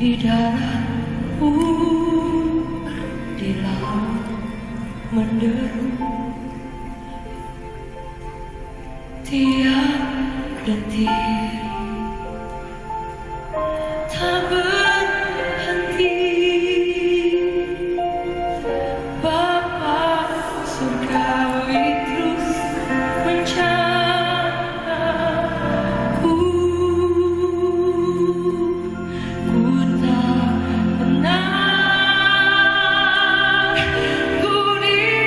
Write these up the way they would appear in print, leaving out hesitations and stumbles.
di darat pun, di laut menderu, tiap detik tak berhenti. Bapa surgawi terus menjagaku. Ku tak pernah, ku dipegang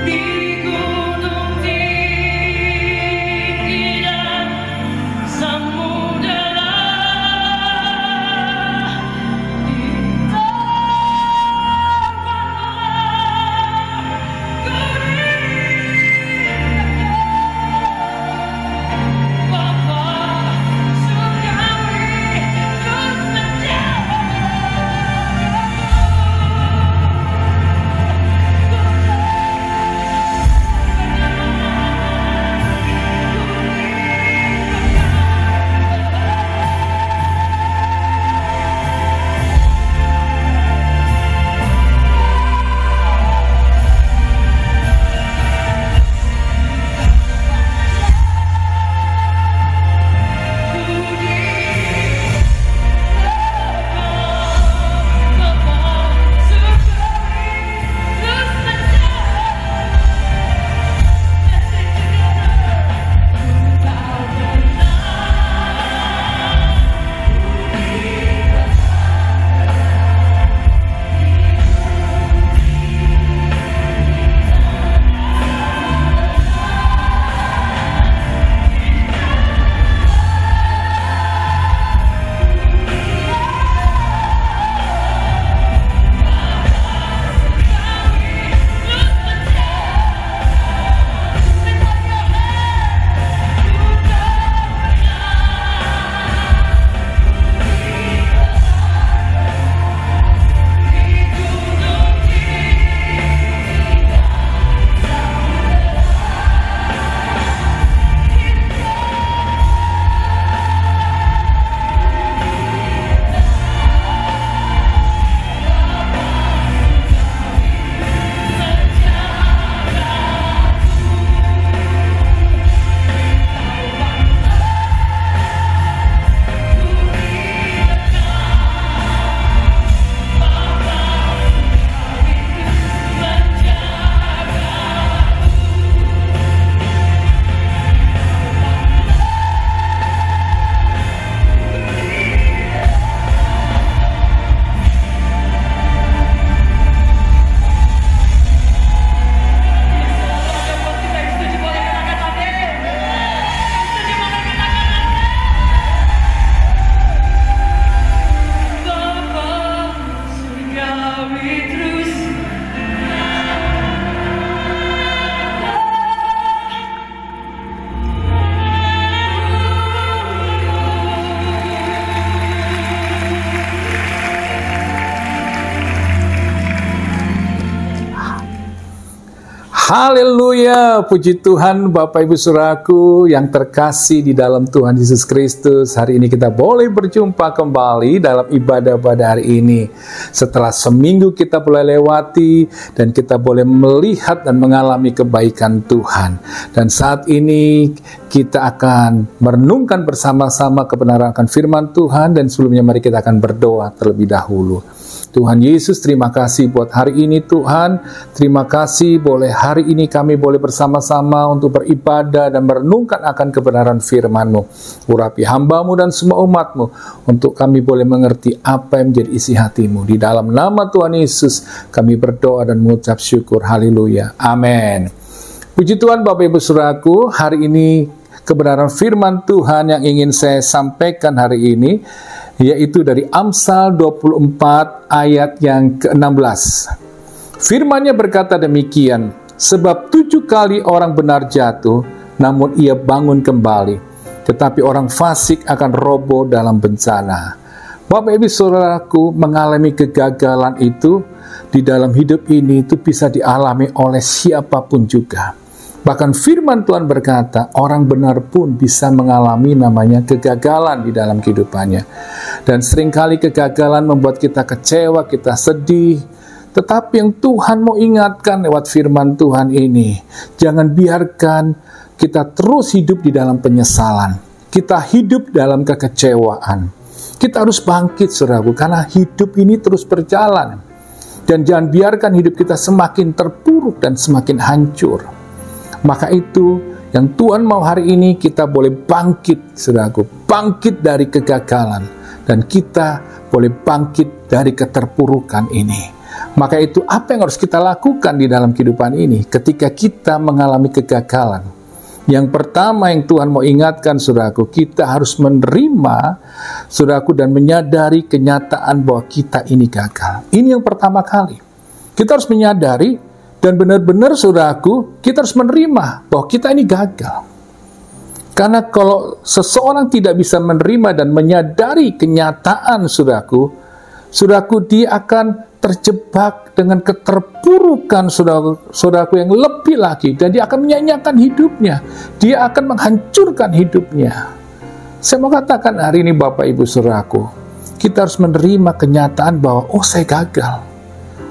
di gunung tinggi dan samudera, di tanah ku dipegang. Bapa surgawi terus Haleluya, puji Tuhan Bapak Ibu Saudaraku yang terkasih di dalam Tuhan Yesus Kristus. Hari ini kita boleh berjumpa kembali dalam ibadah pada hari ini. Setelah seminggu kita boleh lewati dan kita boleh melihat dan mengalami kebaikan Tuhan. Dan saat ini kita akan merenungkan bersama-sama kebenaran akan firman Tuhan, dan sebelumnya mari kita akan berdoa terlebih dahulu. Tuhan Yesus, terima kasih buat hari ini Tuhan. Terima kasih boleh hari ini kami boleh bersama-sama untuk beribadah dan merenungkan akan kebenaran firman-Mu. Urapi hamba-Mu dan semua umat-Mu untuk kami boleh mengerti apa yang menjadi isi hati-Mu. Di dalam nama Tuhan Yesus kami berdoa dan mengucap syukur. Haleluya. Amin. Puji Tuhan Bapak Ibu Saudaraku, hari ini kebenaran firman Tuhan yang ingin saya sampaikan hari ini yaitu dari Amsal 24 ayat yang ke-16. Firman-Nya berkata demikian, sebab 7 kali orang benar jatuh, namun ia bangun kembali, tetapi orang fasik akan roboh dalam bencana. Bapak Ibu Saudaraku, mengalami kegagalan itu di dalam hidup ini itu bisa dialami oleh siapapun juga. Bahkan firman Tuhan berkata, orang benar pun bisa mengalami namanya kegagalan di dalam kehidupannya. Dan seringkali kegagalan membuat kita kecewa, kita sedih. Tetapi yang Tuhan mau ingatkan lewat firman Tuhan ini, jangan biarkan kita terus hidup di dalam penyesalan. Kita hidup dalam kekecewaan. Kita harus bangkit, saudaraku, karena hidup ini terus berjalan. Dan jangan biarkan hidup kita semakin terpuruk dan semakin hancur. Maka itu yang Tuhan mau hari ini, kita boleh bangkit, saudaraku, bangkit dari kegagalan, dan kita boleh bangkit dari keterpurukan ini. Maka itu apa yang harus kita lakukan di dalam kehidupan ini ketika kita mengalami kegagalan? Yang pertama yang Tuhan mau ingatkan, saudaraku, kita harus menerima, saudaraku, dan menyadari kenyataan bahwa kita ini gagal. Ini yang pertama kali. Kita harus menyadari dan benar-benar, saudaraku, kita harus menerima bahwa kita ini gagal. Karena kalau seseorang tidak bisa menerima dan menyadari kenyataan, saudaraku, dia akan terjebak dengan keterpurukan, saudaraku, yang lebih lagi. Dan dia akan menyanyiakan hidupnya. Dia akan menghancurkan hidupnya. Saya mau katakan hari ini, Bapak, Ibu, saudaraku, kita harus menerima kenyataan bahwa, oh, saya gagal.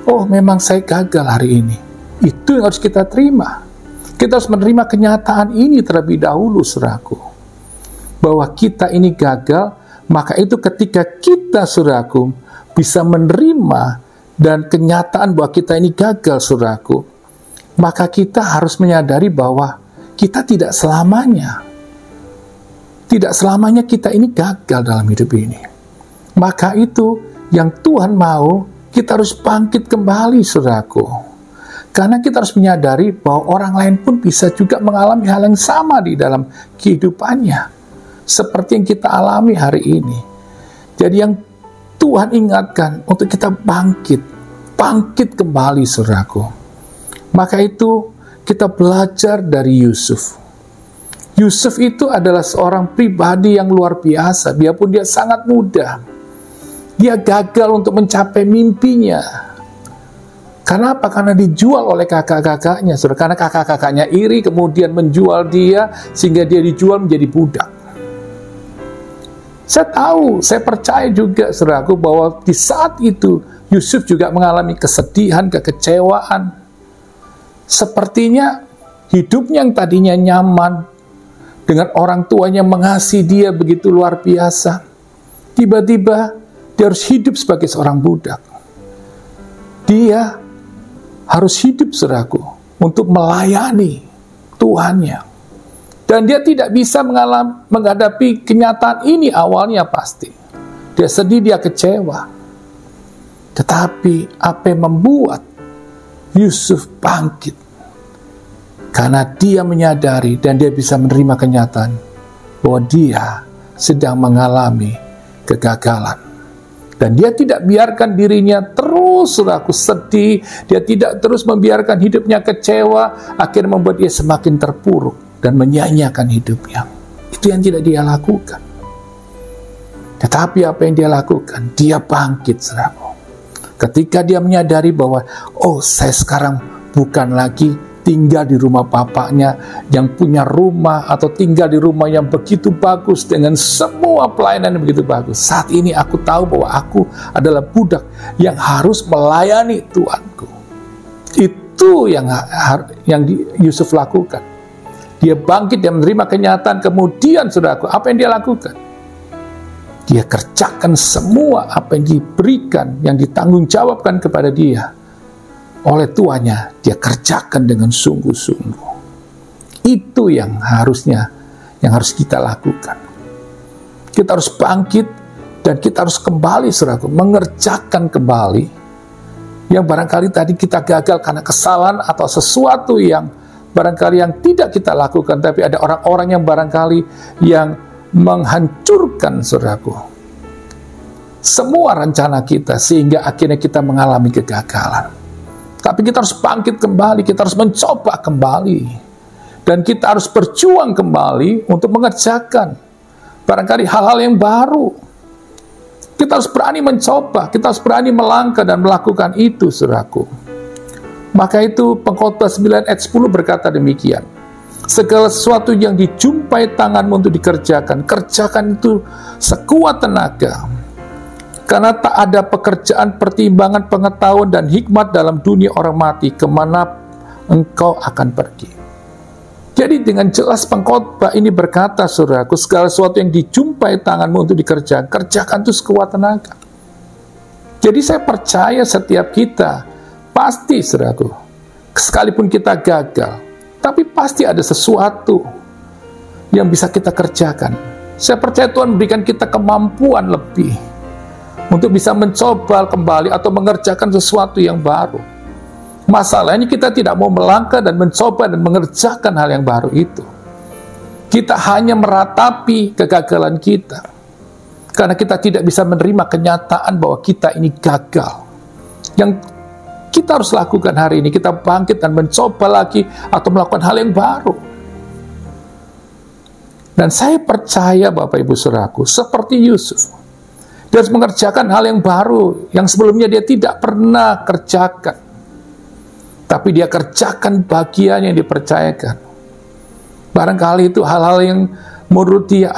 Oh, memang saya gagal hari ini. Itu yang harus kita terima. Kita harus menerima kenyataan ini terlebih dahulu, saudaraku. Bahwa kita ini gagal, maka itu ketika kita, saudaraku, bisa menerima dan kenyataan bahwa kita ini gagal, saudaraku, maka kita harus menyadari bahwa kita tidak selamanya kita ini gagal dalam hidup ini. Maka itu yang Tuhan mau, kita harus bangkit kembali, saudaraku. Karena kita harus menyadari bahwa orang lain pun bisa juga mengalami hal yang sama di dalam kehidupannya. Seperti yang kita alami hari ini. Jadi yang Tuhan ingatkan untuk kita bangkit kembali, saudaraku. Maka itu kita belajar dari Yusuf. Yusuf itu adalah seorang pribadi yang luar biasa, biarpun dia sangat muda. Dia gagal untuk mencapai mimpinya. Karena apa? Karena dijual oleh kakak-kakaknya, saudara. Karena kakak-kakaknya iri, kemudian menjual dia, sehingga dia dijual menjadi budak. Saya tahu, saya percaya juga, saudaraku, bahwa di saat itu, Yusuf juga mengalami kesedihan, kekecewaan. Sepertinya hidupnya yang tadinya nyaman, dengan orang tuanya mengasihi dia begitu luar biasa, tiba-tiba dia harus hidup sebagai seorang budak. Dia harus hidup, saudaraku, untuk melayani Tuhannya. Dan dia tidak bisa menghadapi kenyataan ini awalnya pasti. Dia sedih, dia kecewa. Tetapi apa yang membuat Yusuf bangkit? Karena dia menyadari dan dia bisa menerima kenyataan bahwa dia sedang mengalami kegagalan. Dan dia tidak biarkan dirinya terus, saudaraku, sedih. Dia tidak terus membiarkan hidupnya kecewa, akhirnya membuat dia semakin terpuruk dan menyia-nyiakan hidupnya. Itu yang tidak dia lakukan. Tetapi apa yang dia lakukan? Dia bangkit, saudaraku. Ketika dia menyadari bahwa, oh, saya sekarang bukan lagi tinggal di rumah bapaknya yang punya rumah, atau tinggal di rumah yang begitu bagus dengan semua pelayanan yang begitu bagus. Saat ini aku tahu bahwa aku adalah budak yang harus melayani Tuanku. Itu yang Yusuf lakukan. Dia bangkit, dia menerima kenyataan. Kemudian, saudaraku, apa yang dia lakukan? Dia kerjakan semua apa yang diberikan, yang ditanggung jawabkan kepada dia oleh tuannya. Dia kerjakan dengan sungguh-sungguh. Itu yang harus kita lakukan. Kita harus bangkit dan kita harus kembali, saudaraku, mengerjakan kembali yang barangkali tadi kita gagal karena kesalahan atau sesuatu yang barangkali yang tidak kita lakukan, tapi ada orang-orang yang barangkali yang menghancurkan, saudaraku, semua rencana kita, sehingga akhirnya kita mengalami kegagalan. Tapi kita harus bangkit kembali, kita harus mencoba kembali, dan kita harus berjuang kembali untuk mengerjakan barangkali hal-hal yang baru. Kita harus berani mencoba, kita harus berani melangkah dan melakukan itu, saudaraku. Maka itu Pengkhotbah 9 ayat 10 berkata demikian. Segala sesuatu yang dijumpai tanganmu untuk dikerjakan, kerjakan itu sekuat tenaga. Karena tak ada pekerjaan, pertimbangan, pengetahuan, dan hikmat dalam dunia orang mati, kemana engkau akan pergi. Jadi dengan jelas pengkhotbah ini berkata, saudaraku, segala sesuatu yang dijumpai tanganmu untuk dikerjakan, kerjakan itu sekuat tenaga. Jadi saya percaya setiap kita, pasti saudaraku, sekalipun kita gagal, tapi pasti ada sesuatu yang bisa kita kerjakan. Saya percaya Tuhan berikan kita kemampuan lebih untuk bisa mencoba kembali atau mengerjakan sesuatu yang baru. Masalahnya kita tidak mau melangkah dan mencoba dan mengerjakan hal yang baru itu. Kita hanya meratapi kegagalan kita, karena kita tidak bisa menerima kenyataan bahwa kita ini gagal. Yang kita harus lakukan hari ini, kita bangkit dan mencoba lagi atau melakukan hal yang baru. Dan saya percaya Bapak Ibu Saudaraku, seperti Yusuf, dia harus mengerjakan hal yang baru yang sebelumnya dia tidak pernah kerjakan, tapi dia kerjakan bagian yang dipercayakan. Barangkali itu hal-hal yang menurut dia,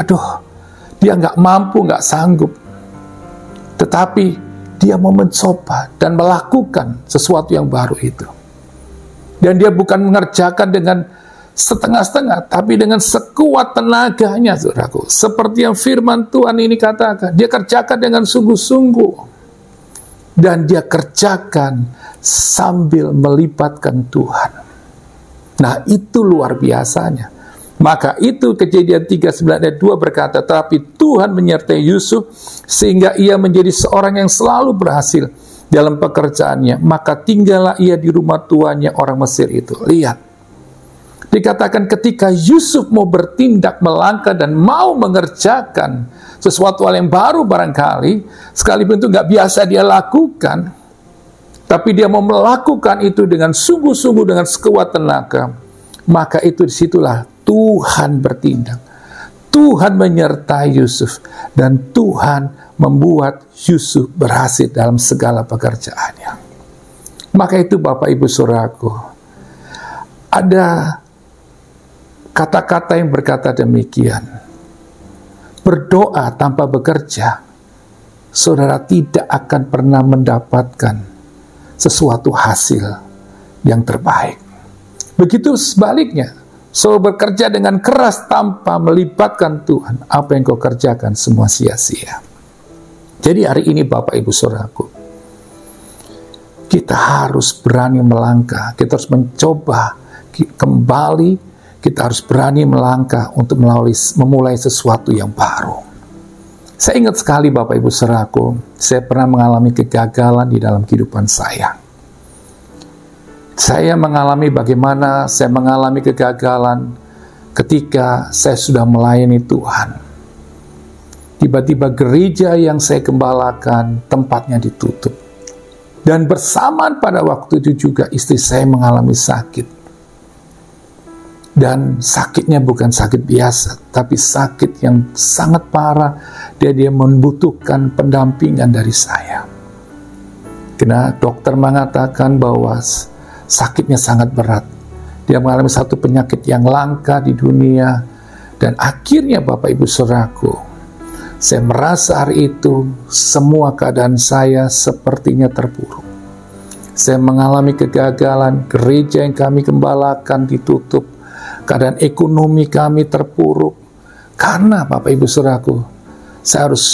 dia nggak mampu, nggak sanggup, tetapi dia mau mencoba dan melakukan sesuatu yang baru itu. Dan dia bukan mengerjakan dengan setengah-setengah, tapi dengan sekuat tenaganya, saudaraku. Seperti yang firman Tuhan ini katakan, dia kerjakan dengan sungguh-sungguh. Dan dia kerjakan sambil melibatkan Tuhan. Nah, itu luar biasanya. Maka itu Kejadian 39 ayat 2 berkata, tapi Tuhan menyertai Yusuf sehingga ia menjadi seorang yang selalu berhasil dalam pekerjaannya. Maka tinggallah ia di rumah tuannya orang Mesir itu. Lihat, dikatakan ketika Yusuf mau bertindak, melangkah dan mau mengerjakan sesuatu hal yang baru barangkali, sekalipun itu nggak biasa dia lakukan, tapi dia mau melakukan itu dengan sungguh-sungguh, dengan sekuat tenaga, maka itu disitulah Tuhan bertindak. Tuhan menyertai Yusuf dan Tuhan membuat Yusuf berhasil dalam segala pekerjaannya. Maka itu Bapak Ibu Saudaraku, ada kata-kata yang berkata demikian, berdoa tanpa bekerja, saudara tidak akan pernah mendapatkan sesuatu hasil yang terbaik. Begitu sebaliknya, so bekerja dengan keras tanpa melibatkan Tuhan, apa yang kau kerjakan semua sia-sia. Jadi hari ini Bapak Ibu Saudaraku, kita harus berani melangkah, kita harus mencoba kembali, kita harus berani melangkah untuk memulai sesuatu yang baru. Saya ingat sekali Bapak Ibu Saudaraku, saya pernah mengalami kegagalan di dalam kehidupan saya. Saya mengalami bagaimana saya mengalami kegagalan ketika saya sudah melayani Tuhan. Tiba-tiba gereja yang saya gembalakan tempatnya ditutup. Dan bersamaan pada waktu itu juga istri saya mengalami sakit. Dan sakitnya bukan sakit biasa, tapi sakit yang sangat parah. Dia membutuhkan pendampingan dari saya. Karena dokter mengatakan bahwa sakitnya sangat berat. Dia mengalami satu penyakit yang langka di dunia. Dan akhirnya Bapak Ibu Saudaraku, saya merasa hari itu semua keadaan saya sepertinya terpuruk. Saya mengalami kegagalan, gereja yang kami gembalakan ditutup, keadaan ekonomi kami terpuruk. Karena Bapak Ibu Saudaraku, saya harus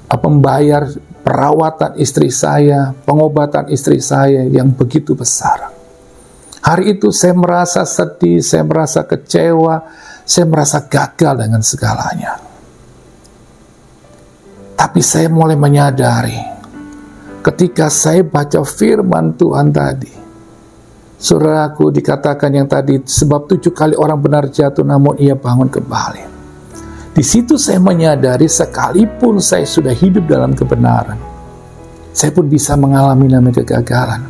membayar perawatan istri saya, pengobatan istri saya yang begitu besar. Hari itu saya merasa sedih, saya merasa kecewa, saya merasa gagal dengan segalanya. Tapi saya mulai menyadari, ketika saya baca firman Tuhan tadi, saudaraku, dikatakan yang tadi, sebab 7 kali orang benar jatuh namun ia bangun kembali. Di situ saya menyadari sekalipun saya sudah hidup dalam kebenaran, saya pun bisa mengalami namanya kegagalan.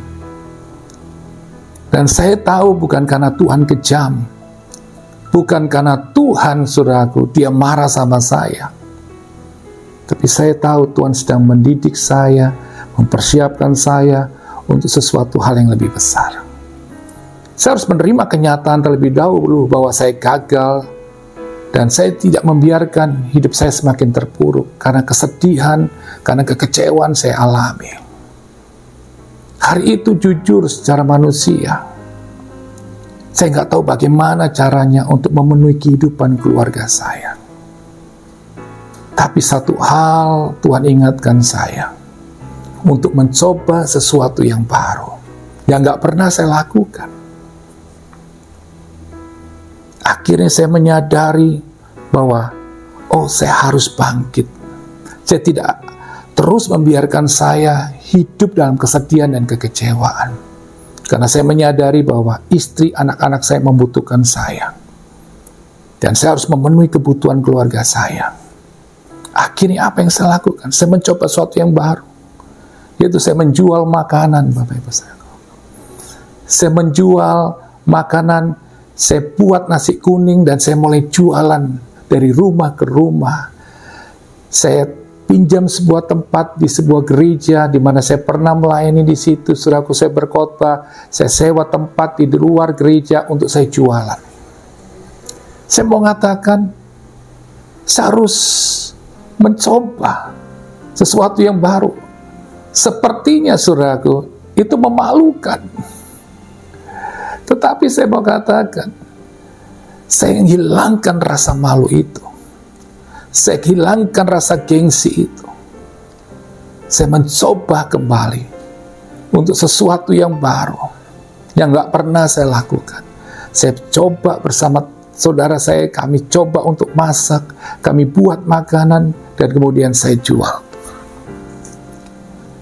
Dan saya tahu bukan karena Tuhan kejam, bukan karena Tuhan, saudaraku, dia marah sama saya. Tapi saya tahu Tuhan sedang mendidik saya, mempersiapkan saya untuk sesuatu hal yang lebih besar. Saya harus menerima kenyataan terlebih dahulu bahwa saya gagal, dan saya tidak membiarkan hidup saya semakin terpuruk karena kesedihan, karena kekecewaan saya alami. Hari itu jujur secara manusia, saya nggak tahu bagaimana caranya untuk memenuhi kehidupan keluarga saya. Tapi satu hal Tuhan ingatkan saya, untuk mencoba sesuatu yang baru, yang nggak pernah saya lakukan. Akhirnya saya menyadari bahwa, saya harus bangkit. Saya tidak terus membiarkan saya hidup dalam kesedihan dan kekecewaan. Karena saya menyadari bahwa istri, anak-anak saya membutuhkan saya. Dan saya harus memenuhi kebutuhan keluarga saya. Akhirnya apa yang saya lakukan? Saya mencoba sesuatu yang baru. Yaitu saya menjual makanan, Bapak Ibu saudara. Saya menjual makanan, saya buat nasi kuning dan saya mulai jualan dari rumah ke rumah. Saya pinjam sebuah tempat di sebuah gereja di mana saya pernah melayani di situ. Saudaraku, saya berkhotbah, saya sewa tempat di luar gereja untuk saya jualan. Saya mau mengatakan, saya harus mencoba sesuatu yang baru. Sepertinya, saudaraku, itu memalukan. Tetapi saya mau katakan, saya hilangkan rasa malu itu. Saya hilangkan rasa gengsi itu. Saya mencoba kembali untuk sesuatu yang baru, yang gak pernah saya lakukan. Saya coba bersama saudara saya, kami coba untuk masak, kami buat makanan, dan kemudian saya jual.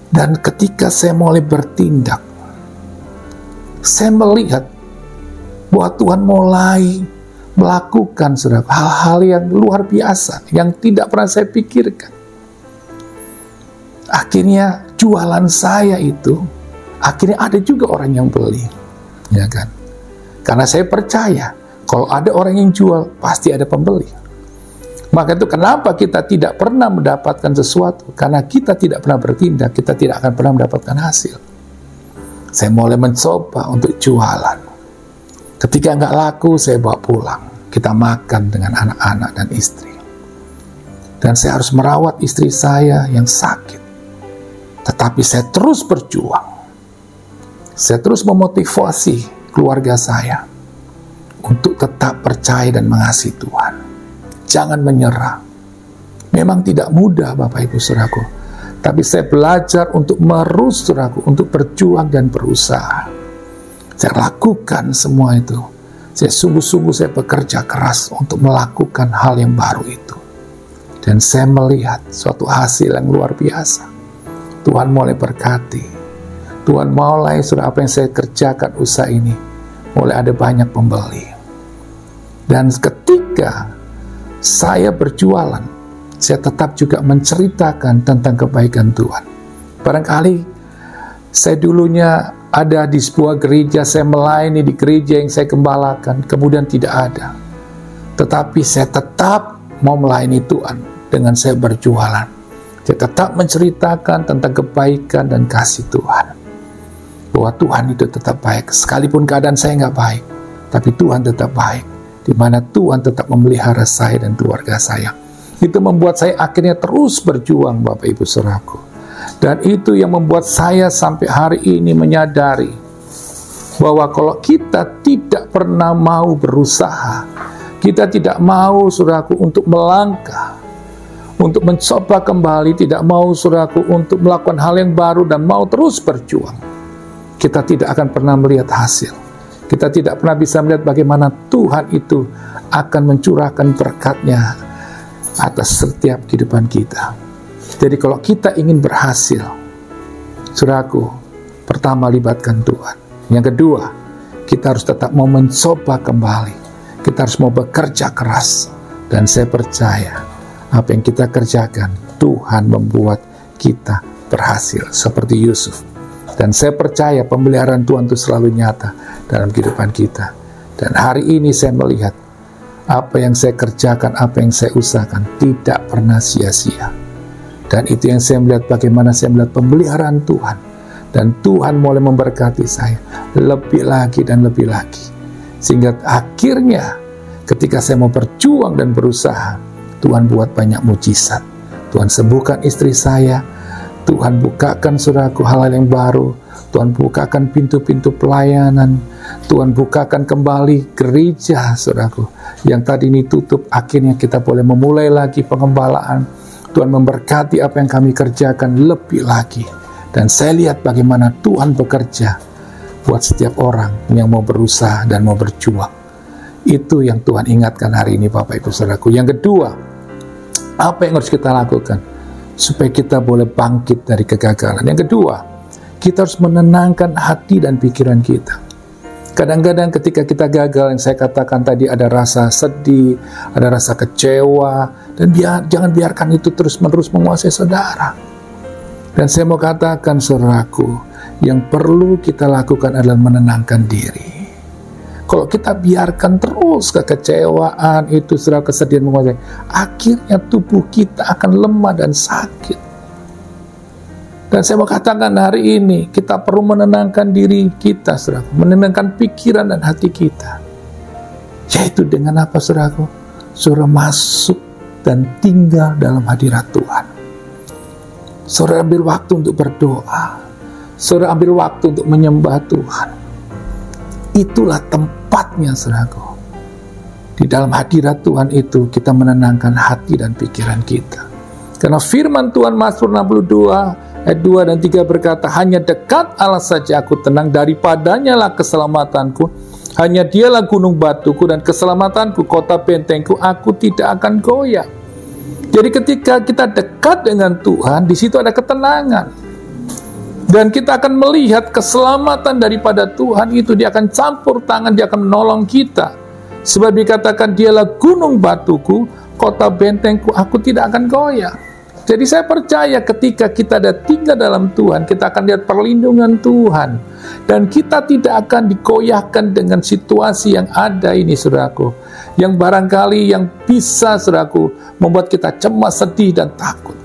Dan ketika saya mulai bertindak, saya melihat bahwa Tuhan mulai melakukan hal-hal yang luar biasa, yang tidak pernah saya pikirkan. Akhirnya jualan saya itu, akhirnya ada juga orang yang beli, ya kan? Karena saya percaya, kalau ada orang yang jual, pasti ada pembeli. Maka itu kenapa kita tidak pernah mendapatkan sesuatu, karena kita tidak pernah bertindak, kita tidak akan pernah mendapatkan hasil. Saya mulai mencoba untuk jualan. Ketika nggak laku, saya bawa pulang. Kita makan dengan anak-anak dan istri. Dan saya harus merawat istri saya yang sakit. Tetapi saya terus berjuang. Saya terus memotivasi keluarga saya untuk tetap percaya dan mengasihi Tuhan. Jangan menyerah. Memang tidak mudah, Bapak Ibu Saudaraku. Tapi saya belajar untuk merus, saudaraku, untuk berjuang dan berusaha. Saya lakukan semua itu. Saya sungguh-sungguh saya bekerja keras untuk melakukan hal yang baru itu. Dan saya melihat suatu hasil yang luar biasa. Tuhan mulai berkati. Tuhan mulai, saudara, apa yang saya kerjakan usaha ini, mulai ada banyak pembeli. Dan ketika saya berjualan, saya tetap juga menceritakan tentang kebaikan Tuhan. Barangkali saya dulunya ada di sebuah gereja, saya melayani di gereja yang saya gembalakan, kemudian tidak ada. Tetapi saya tetap mau melayani Tuhan dengan saya berjualan. Saya tetap menceritakan tentang kebaikan dan kasih Tuhan. Bahwa Tuhan itu tetap baik. Sekalipun keadaan saya nggak baik, tapi Tuhan tetap baik. Di mana Tuhan tetap memelihara saya dan keluarga saya. Itu membuat saya akhirnya terus berjuang, Bapak Ibu Saudaraku. Dan itu yang membuat saya sampai hari ini menyadari bahwa kalau kita tidak pernah mau berusaha, kita tidak mau, saudaraku, untuk melangkah, untuk mencoba kembali, tidak mau, saudaraku, untuk melakukan hal yang baru dan mau terus berjuang, kita tidak akan pernah melihat hasil. Kita tidak pernah bisa melihat bagaimana Tuhan itu akan mencurahkan berkat-Nya atas setiap kehidupan kita. Jadi kalau kita ingin berhasil, saudaraku, pertama libatkan Tuhan. Yang kedua, kita harus tetap mau mencoba kembali. Kita harus mau bekerja keras. Dan saya percaya, apa yang kita kerjakan, Tuhan membuat kita berhasil. Seperti Yusuf. Dan saya percaya pemeliharaan Tuhan itu selalu nyata dalam kehidupan kita. Dan hari ini saya melihat, apa yang saya kerjakan, apa yang saya usahakan, tidak pernah sia-sia. Dan itu yang saya melihat, bagaimana saya melihat pemeliharaan Tuhan Dan Tuhan mulai memberkati saya lebih lagi dan lebih lagi. Sehingga akhirnya ketika saya mau berjuang dan berusaha, Tuhan buat banyak mujizat. Tuhan sembuhkan istri saya, Tuhan bukakan saudaraku hal-hal yang baru, Tuhan bukakan pintu-pintu pelayanan, Tuhan bukakan kembali gereja saudaraku yang tadi ini tutup. Akhirnya kita boleh memulai lagi pengembalaan. Tuhan memberkati apa yang kami kerjakan lebih lagi. Dan saya lihat bagaimana Tuhan bekerja buat setiap orang yang mau berusaha dan mau berjuang. Itu yang Tuhan ingatkan hari ini Bapak Ibu Saudaraku. Yang kedua, apa yang harus kita lakukan supaya kita boleh bangkit dari kegagalan? Yang kedua, kita harus menenangkan hati dan pikiran kita. Kadang-kadang ketika kita gagal, yang saya katakan tadi, ada rasa sedih, ada rasa kecewa, dan jangan biarkan itu terus-menerus menguasai saudara. Dan saya mau katakan saudaraku, yang perlu kita lakukan adalah menenangkan diri. Kalau kita biarkan terus kekecewaan itu, saudara, kesedihan menguasai, akhirnya tubuh kita akan lemah dan sakit. Dan saya mau katakan hari ini, kita perlu menenangkan diri kita, saudara, menenangkan pikiran dan hati kita. Yaitu dengan apa, saudaraku? Saudara masuk dan tinggal dalam hadirat Tuhan. Saudara ambil waktu untuk berdoa. Saudara ambil waktu untuk menyembah Tuhan. Itulah tempatnya, saudaraku. Di dalam hadirat Tuhan itu kita menenangkan hati dan pikiran kita. Karena firman Tuhan Mazmur 62 ayat 2 dan 3 berkata, hanya dekat Allah saja aku tenang, daripadanya lah keselamatanku. Hanya dialah gunung batuku dan keselamatanku, kota bentengku, aku tidak akan goyah. Jadi ketika kita dekat dengan Tuhan, di situ ada ketenangan. Dan kita akan melihat keselamatan daripada Tuhan itu. Dia akan campur tangan, dia akan menolong kita. Sebab dikatakan dialah gunung batuku, kota bentengku, aku tidak akan goyah. Jadi saya percaya ketika kita ada tinggal dalam Tuhan, kita akan lihat perlindungan Tuhan. Dan kita tidak akan dikoyahkan dengan situasi yang ada ini, saudaraku. Yang barangkali yang bisa, saudaraku, membuat kita cemas, sedih, dan takut.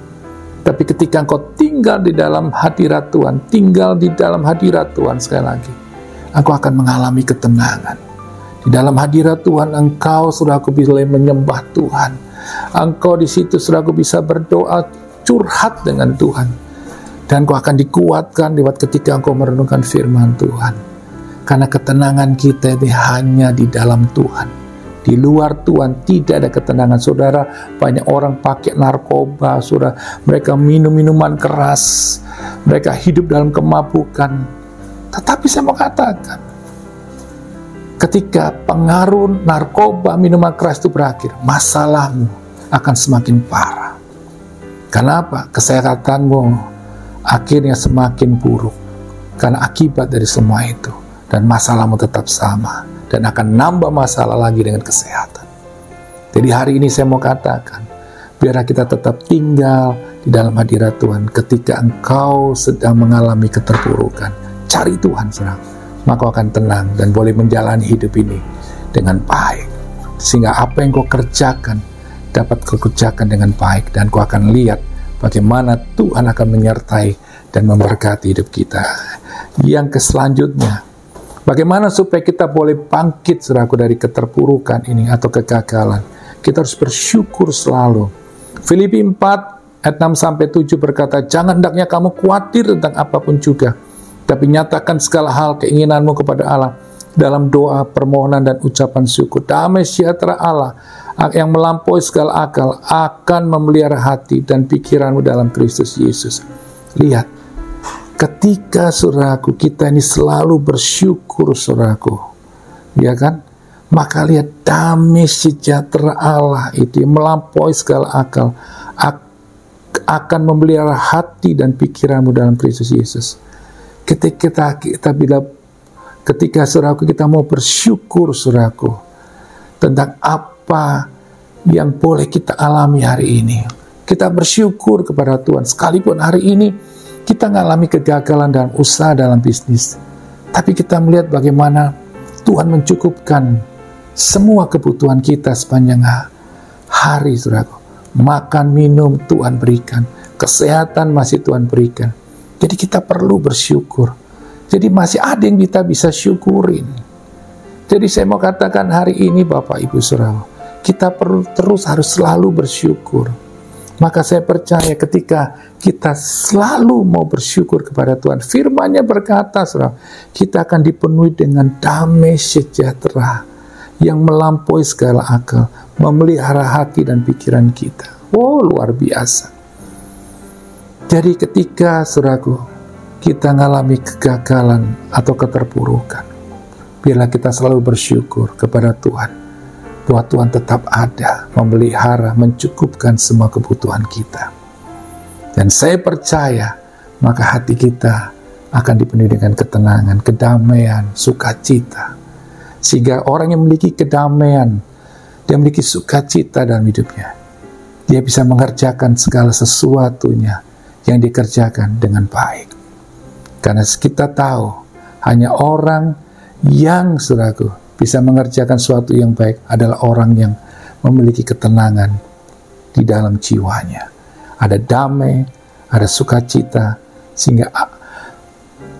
Tapi ketika engkau tinggal di dalam hadirat Tuhan, tinggal di dalam hadirat Tuhan, sekali lagi, engkau akan mengalami ketenangan. Di dalam hadirat Tuhan, engkau, saudaraku, bisa menyembah Tuhan. Engkau di situ, saudaraku, bisa berdoa, curhat dengan Tuhan. Dan engkau akan dikuatkan lewat ketika engkau merenungkan firman Tuhan. Karena ketenangan kita ini hanya di dalam Tuhan. Di luar Tuhan tidak ada ketenangan. Saudara, banyak orang pakai narkoba, saudara, mereka minum minuman keras, mereka hidup dalam kemabukan. Tetapi saya mau katakan, ketika pengaruh narkoba, minuman keras itu berakhir, masalahmu akan semakin parah. Kenapa? Kesehatanmu akhirnya semakin buruk karena akibat dari semua itu. Dan masalahmu tetap sama, dan akan nambah masalah lagi dengan kesehatan. Jadi hari ini saya mau katakan, biarlah kita tetap tinggal di dalam hadirat Tuhan. Ketika engkau sedang mengalami keterpurukan, cari Tuhan, saudara, maka akan tenang dan boleh menjalani hidup ini dengan baik. Sehingga apa yang kau kerjakan dapat kau kerjakan dengan baik, dan kau akan lihat bagaimana Tuhan akan menyertai dan memberkati hidup kita. Yang selanjutnya, bagaimana supaya kita boleh bangkit, saudaraku, dari keterpurukan ini atau kegagalan? Kita harus bersyukur selalu. Filipi 4 ayat 6-7 berkata, jangan hendaknya kamu khawatir tentang apapun juga, tapi nyatakan segala hal keinginanmu kepada Allah dalam doa, permohonan, dan ucapan syukur. Damai sejahtera Allah yang melampaui segala akal akan memelihara hati dan pikiranmu dalam Kristus Yesus. Lihat, ketika, saudaraku, kita ini selalu bersyukur, saudaraku, ya kan? Maka lihat, damai sejahtera Allah itu yang melampaui segala akal akan memelihara hati dan pikiranmu dalam Kristus Yesus. Ketika saudaraku, kita mau bersyukur, saudaraku, tentang apa yang boleh kita alami hari ini. Kita bersyukur kepada Tuhan, sekalipun hari ini kita mengalami kegagalan dalam usaha, dalam bisnis, tapi kita melihat bagaimana Tuhan mencukupkan semua kebutuhan kita sepanjang hari, saudaraku. Makan, minum Tuhan berikan, kesehatan masih Tuhan berikan. Jadi kita perlu bersyukur. Jadi masih ada yang kita bisa syukurin. Jadi saya mau katakan hari ini Bapak Ibu Saudara, kita perlu terus harus selalu bersyukur. Maka saya percaya ketika kita selalu mau bersyukur kepada Tuhan, firman-Nya berkata, Saudara, kita akan dipenuhi dengan damai sejahtera yang melampaui segala akal, memelihara hati dan pikiran kita. Oh, luar biasa. Jadi ketika, Saudaraku, kita mengalami kegagalan atau keterpurukan, biarlah kita selalu bersyukur kepada Tuhan, bahwa Tuhan tetap ada, memelihara, mencukupkan semua kebutuhan kita. Dan saya percaya, maka hati kita akan dipenuhi dengan ketenangan, kedamaian, sukacita. Sehingga orang yang memiliki kedamaian, dia memiliki sukacita dalam hidupnya, dia bisa mengerjakan segala sesuatunya yang dikerjakan dengan baik. Karena kita tahu, hanya orang yang, Saudaraku, bisa mengerjakan sesuatu yang baik adalah orang yang memiliki ketenangan di dalam jiwanya. Ada damai, ada sukacita, sehingga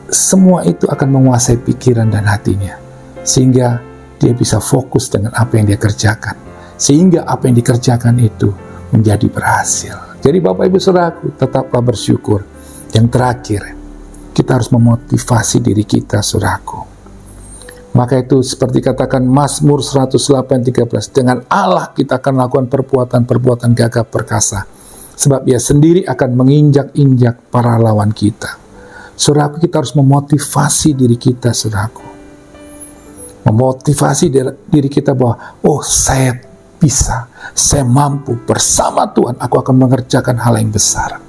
semua itu akan menguasai pikiran dan hatinya. Sehingga dia bisa fokus dengan apa yang dia kerjakan. Sehingga apa yang dikerjakan itu menjadi berhasil. Jadi Bapak Ibu Saudaraku, tetaplah bersyukur. Yang terakhir, kita harus memotivasi diri kita, Saudaraku. Maka itu seperti katakan Mazmur 108:13, dengan Allah kita akan melakukan perbuatan-perbuatan gagah perkasa, sebab Dia sendiri akan menginjak-injak para lawan kita. Saudaraku, kita harus memotivasi diri kita, saudaraku. Memotivasi diri kita bahwa, oh, saya bisa, saya mampu, bersama Tuhan aku akan mengerjakan hal yang besar.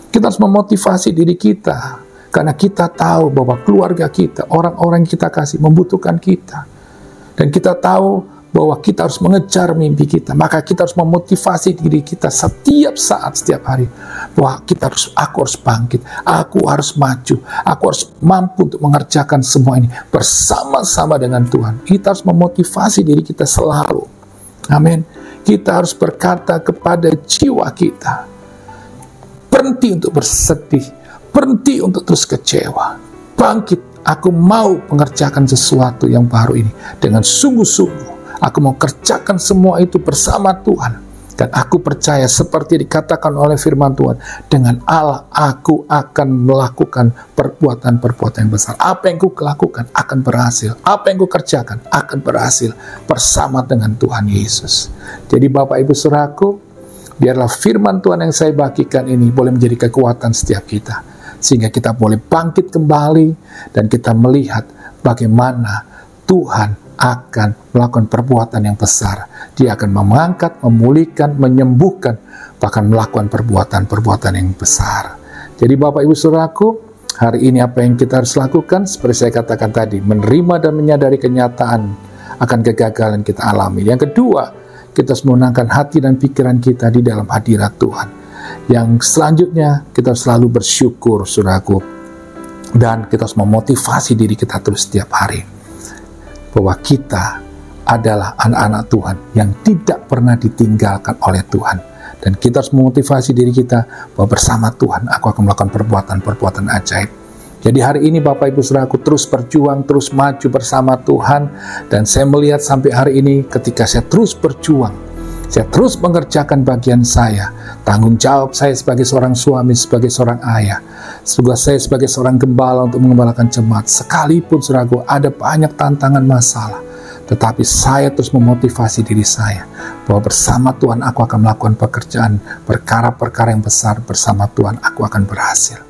Kita harus memotivasi diri kita, karena kita tahu bahwa keluarga kita, orang-orang yang kita kasih membutuhkan kita. Dan kita tahu bahwa kita harus mengejar mimpi kita. Maka kita harus memotivasi diri kita setiap saat, setiap hari. Bahwa aku harus bangkit, aku harus maju, aku harus mampu untuk mengerjakan semua ini bersama-sama dengan Tuhan. Kita harus memotivasi diri kita selalu. Amin. Kita harus berkata kepada jiwa kita, berhenti untuk bersedih, berhenti untuk terus kecewa. Bangkit, aku mau mengerjakan sesuatu yang baru ini dengan sungguh-sungguh. Aku mau kerjakan semua itu bersama Tuhan. Dan aku percaya seperti dikatakan oleh firman Tuhan, dengan Allah aku akan melakukan perbuatan-perbuatan yang besar. Apa yang ku lakukan akan berhasil. Apa yang ku kerjakan akan berhasil bersama dengan Tuhan Yesus. Jadi Bapak Ibu Saudaraku, biarlah firman Tuhan yang saya bagikan ini boleh menjadi kekuatan setiap kita, sehingga kita boleh bangkit kembali dan kita melihat bagaimana Tuhan akan melakukan perbuatan yang besar. Dia akan mengangkat, memulihkan, menyembuhkan, bahkan melakukan perbuatan-perbuatan yang besar. Jadi Bapak Ibu Saudaraku, hari ini apa yang kita harus lakukan? Seperti saya katakan tadi, menerima dan menyadari kenyataan akan kegagalan kita alami. Yang kedua, kita harus menenangkan hati dan pikiran kita di dalam hadirat Tuhan. Yang selanjutnya, kita harus selalu bersyukur, saudaraku. Dan kita harus memotivasi diri kita terus setiap hari, bahwa kita adalah anak-anak Tuhan yang tidak pernah ditinggalkan oleh Tuhan. Dan kita harus memotivasi diri kita bahwa bersama Tuhan aku akan melakukan perbuatan-perbuatan ajaib. Jadi hari ini Bapak Ibu Saudaraku terus berjuang, terus maju bersama Tuhan. Dan saya melihat sampai hari ini ketika saya terus berjuang, saya terus mengerjakan bagian saya, tanggung jawab saya sebagai seorang suami, sebagai seorang ayah, tugas saya sebagai seorang gembala untuk mengembalakan jemaat. Sekalipun saudaraku ada banyak tantangan masalah, tetapi saya terus memotivasi diri saya bahwa bersama Tuhan aku akan melakukan pekerjaan, perkara-perkara yang besar. Bersama Tuhan aku akan berhasil.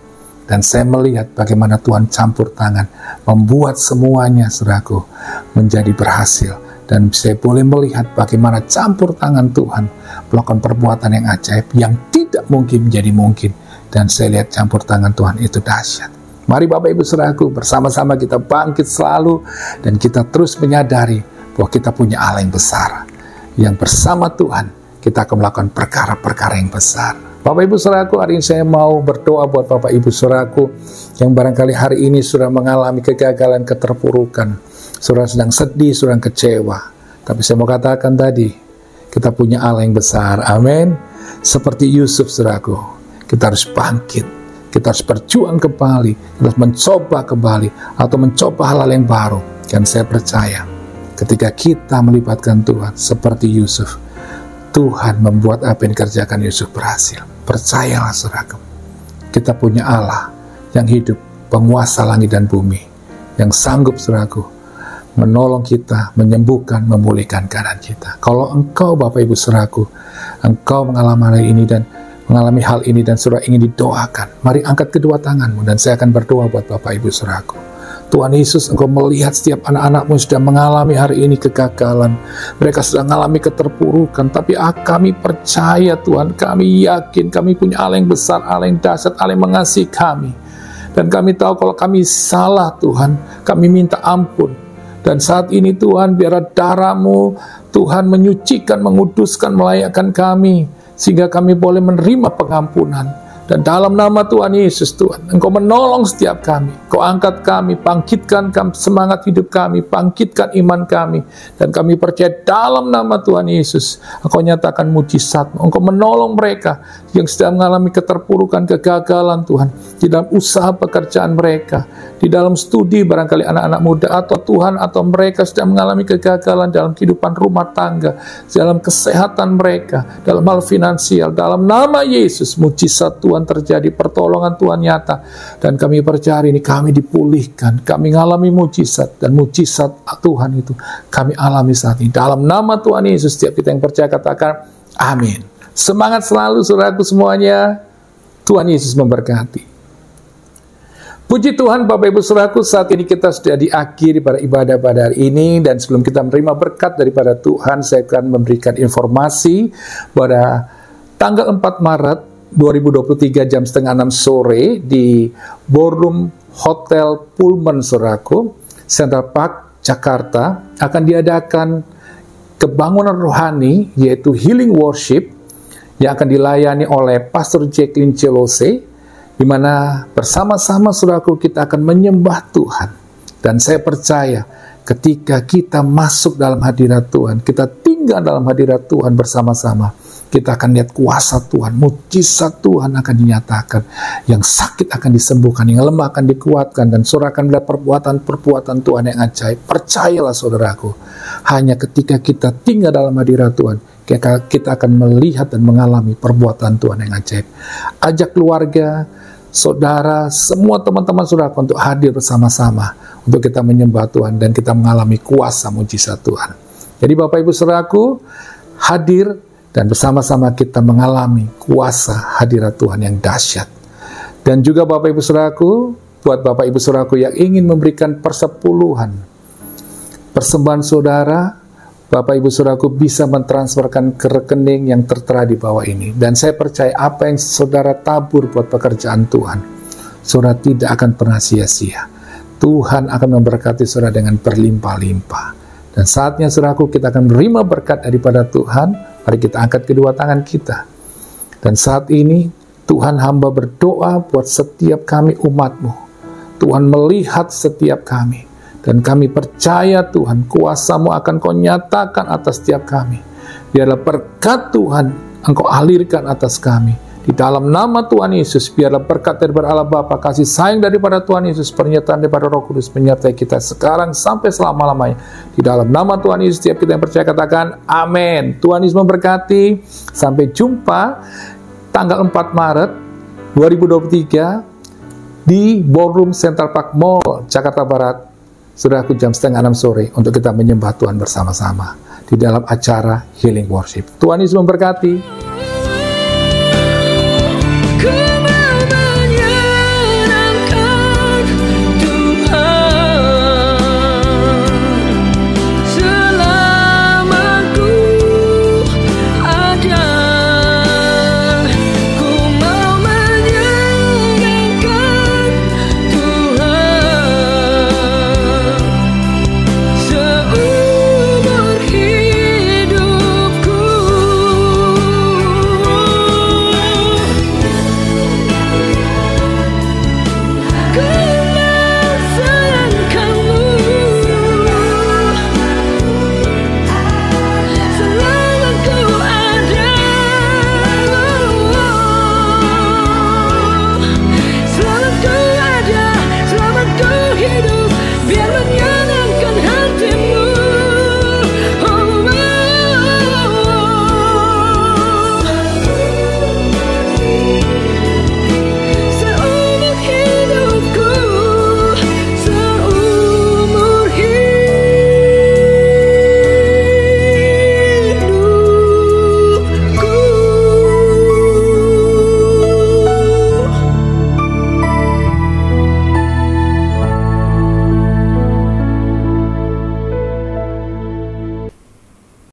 Dan saya melihat bagaimana Tuhan campur tangan, membuat semuanya saudaraku menjadi berhasil. Dan saya boleh melihat bagaimana campur tangan Tuhan melakukan perbuatan yang ajaib, yang tidak mungkin menjadi mungkin. Dan saya lihat campur tangan Tuhan itu dahsyat. Mari Bapak Ibu Saudaraku, bersama-sama kita bangkit selalu, dan kita terus menyadari bahwa kita punya Allah yang besar, yang bersama Tuhan kita akan melakukan perkara-perkara yang besar. Bapak Ibu Saudaraku, hari ini saya mau berdoa buat Bapak Ibu Saudaraku yang barangkali hari ini sudah mengalami kegagalan, keterpurukan, saudara sedang sedih, sedang kecewa. Tapi saya mau katakan tadi, kita punya Allah yang besar. Amin. Seperti Yusuf, saudaraku, kita harus bangkit, Kita harus berjuang kembali, kita harus mencoba kembali, atau mencoba hal-hal yang baru. Dan saya percaya, ketika kita melibatkan Tuhan seperti Yusuf, Tuhan membuat apa yang dikerjakan Yusuf berhasil. Percayalah saudaraku, kita punya Allah yang hidup, penguasa langit dan bumi, yang sanggup saudaraku menolong kita, menyembuhkan, memulihkan keadaan kita. Kalau engkau Bapak Ibu saudaraku, engkau mengalami ini dan mengalami hal ini dan saudara ingin didoakan, mari angkat kedua tanganmu dan saya akan berdoa buat Bapak Ibu saudaraku. Tuhan Yesus, engkau melihat setiap anak-anakmu sudah mengalami hari ini kegagalan, mereka sudah mengalami keterpurukan, tapi kami percaya Tuhan, kami yakin kami punya Allah yang besar, Allah yang dahsyat, Allah yang mengasihi kami, dan kami tahu kalau kami salah Tuhan, kami minta ampun. Dan saat ini Tuhan, biar darah-Mu Tuhan menyucikan, menguduskan, melayakkan kami, sehingga kami boleh menerima pengampunan. Dan dalam nama Tuhan Yesus, Tuhan, Engkau menolong setiap kami, Engkau angkat kami, bangkitkan semangat hidup kami, bangkitkan iman kami, dan kami percaya dalam nama Tuhan Yesus, Engkau nyatakan mujizat-Mu, Engkau menolong mereka yang sedang mengalami keterpurukan, kegagalan Tuhan, di dalam usaha pekerjaan mereka, di dalam studi barangkali anak-anak muda, atau Tuhan, atau mereka sedang mengalami kegagalan dalam kehidupan rumah tangga, dalam kesehatan mereka, dalam hal finansial. Dalam nama Yesus, mujizat Tuhan terjadi, pertolongan Tuhan nyata, dan kami percaya ini kami dipulihkan, kami mengalami mujizat, dan mujizat Tuhan itu kami alami saat ini. Dalam nama Tuhan Yesus, setiap kita yang percaya katakan amin. Semangat selalu saudaraku semuanya. Tuhan Yesus memberkati. Puji Tuhan Bapak Ibu saudaraku, saat ini kita sudah di akhir pada ibadah pada hari ini, dan sebelum kita menerima berkat daripada Tuhan, saya akan memberikan informasi pada tanggal 4 Maret 2023 jam 5:30 sore di Ballroom Hotel Pullman saudaraku, Central Park, Jakarta, akan diadakan kebangunan rohani, yaitu Healing Worship, yang akan dilayani oleh Pastor Jacqueline Celose, di mana bersama-sama saudaraku kita akan menyembah Tuhan. Dan saya percaya ketika kita masuk dalam hadirat Tuhan, kita tinggal dalam hadirat Tuhan bersama-sama, kita akan lihat kuasa Tuhan, mujizat Tuhan akan dinyatakan, yang sakit akan disembuhkan, yang lemah akan dikuatkan, dan saudara akan melihat perbuatan-perbuatan Tuhan yang ajaib. Percayalah saudaraku, hanya ketika kita tinggal dalam hadirat Tuhan, kita akan melihat dan mengalami perbuatan Tuhan yang ajaib. Ajak keluarga, saudara, semua teman-teman saudara untuk hadir bersama-sama untuk kita menyembah Tuhan dan kita mengalami kuasa mujizat Tuhan. Jadi Bapak Ibu saudaraku, hadir dan bersama-sama kita mengalami kuasa hadirat Tuhan yang dahsyat. Dan juga Bapak Ibu saudaraku, buat Bapak Ibu saudaraku yang ingin memberikan persepuluhan, persembahan saudara, Bapak Ibu saudaraku bisa mentransferkan ke rekening yang tertera di bawah ini. Dan saya percaya apa yang saudara tabur buat pekerjaan Tuhan, saudara tidak akan pernah sia-sia. Tuhan akan memberkati saudara dengan berlimpah-limpah. Dan saatnya saudaraku kita akan menerima berkat daripada Tuhan. Mari kita angkat kedua tangan kita. Dan saat ini Tuhan hamba berdoa buat setiap kami umat-Mu. Tuhan melihat setiap kami. Dan kami percaya Tuhan, kuasa-Mu akan Kau nyatakan atas setiap kami. Biarlah berkat Tuhan Engkau alirkan atas kami. Di dalam nama Tuhan Yesus, biarlah berkat daripada Allah Bapa, kasih sayang daripada Tuhan Yesus, pernyataan daripada Roh Kudus menyertai kita sekarang sampai selama-lamanya. Di dalam nama Tuhan Yesus, setiap kita yang percaya katakan amin. Tuhan Yesus memberkati. Sampai jumpa tanggal 4 Maret 2023 di Ballroom Central Park Mall, Jakarta Barat. Saudaraku, jam 5:30 sore untuk kita menyembah Tuhan bersama-sama di dalam acara Healing Worship. Tuhan Yesus memberkati.